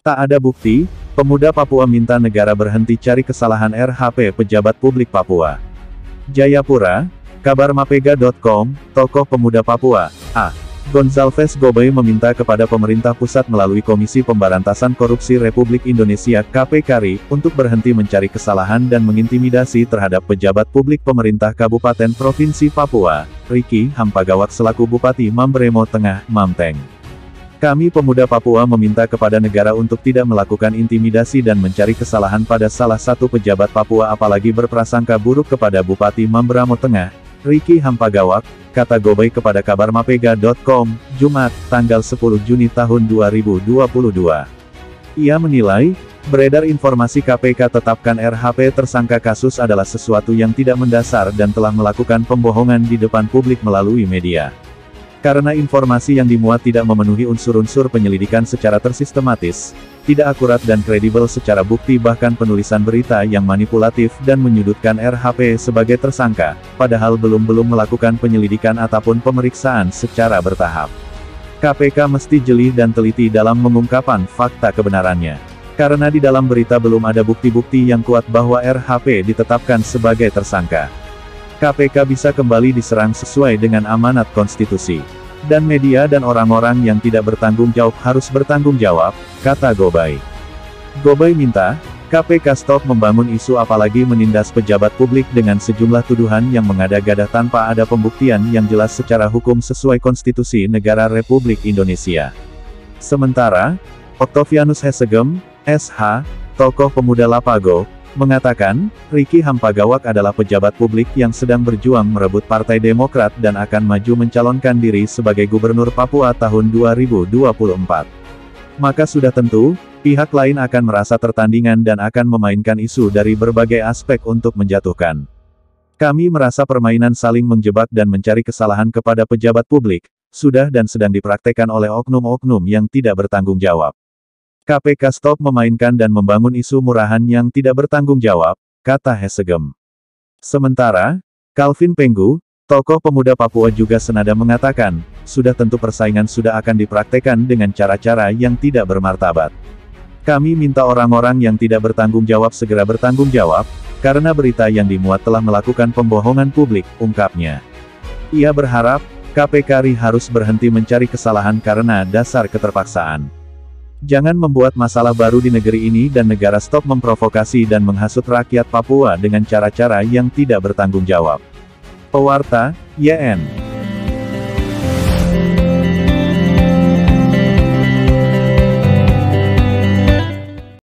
Tak ada bukti, pemuda Papua minta negara berhenti cari kesalahan RHP pejabat publik Papua. Jayapura, kabarmapega.com, tokoh pemuda Papua, A. Gonzalves Gobay meminta kepada pemerintah pusat melalui Komisi Pemberantasan Korupsi Republik Indonesia (KPKRI) untuk berhenti mencari kesalahan dan mengintimidasi terhadap pejabat publik pemerintah Kabupaten Provinsi Papua, Riki Hampagawak selaku Bupati Mambremo Tengah, Mamteng. Kami pemuda Papua meminta kepada negara untuk tidak melakukan intimidasi dan mencari kesalahan pada salah satu pejabat Papua apalagi berprasangka buruk kepada Bupati Mambremo Tengah, Riki Hampagawak, kata Gobay kepada kabarmapega.com, Jumat, tanggal 10 Juni tahun 2022. Ia menilai, beredar informasi KPK tetapkan RHP tersangka kasus adalah sesuatu yang tidak mendasar dan telah melakukan pembohongan di depan publik melalui media. Karena informasi yang dimuat tidak memenuhi unsur-unsur penyelidikan secara tersistematis, tidak akurat dan kredibel secara bukti bahkan penulisan berita yang manipulatif dan menyudutkan RHP sebagai tersangka, padahal belum melakukan penyelidikan ataupun pemeriksaan secara bertahap. KPK mesti jeli dan teliti dalam mengungkapkan fakta kebenarannya. Karena di dalam berita belum ada bukti-bukti yang kuat bahwa RHP ditetapkan sebagai tersangka. KPK bisa kembali diserang sesuai dengan amanat konstitusi. Dan media dan orang-orang yang tidak bertanggung jawab harus bertanggung jawab, kata Gobay. Gobay minta, KPK stop membangun isu apalagi menindas pejabat publik dengan sejumlah tuduhan yang mengada-gada tanpa ada pembuktian yang jelas secara hukum sesuai konstitusi negara Republik Indonesia. Sementara, Octavianus Hesegem, SH, tokoh pemuda Lapago, mengatakan, Riki Hampagawak adalah pejabat publik yang sedang berjuang merebut Partai Demokrat dan akan maju mencalonkan diri sebagai Gubernur Papua tahun 2024. Maka sudah tentu, pihak lain akan merasa tertandingan dan akan memainkan isu dari berbagai aspek untuk menjatuhkan. Kami merasa permainan saling menjebak dan mencari kesalahan kepada pejabat publik, sudah dan sedang dipraktekkan oleh oknum-oknum yang tidak bertanggung jawab. KPK stop memainkan dan membangun isu murahan yang tidak bertanggung jawab, kata Hesegem. Sementara, Calvin Penggu, tokoh pemuda Papua juga senada mengatakan, sudah tentu persaingan sudah akan dipraktekkan dengan cara-cara yang tidak bermartabat. Kami minta orang-orang yang tidak bertanggung jawab segera bertanggung jawab, karena berita yang dimuat telah melakukan pembohongan publik, ungkapnya. Ia berharap, KPKRI harus berhenti mencari kesalahan karena dasar keterpaksaan. Jangan membuat masalah baru di negeri ini dan negara stop memprovokasi dan menghasut rakyat Papua dengan cara-cara yang tidak bertanggung jawab. Pewarta, YN.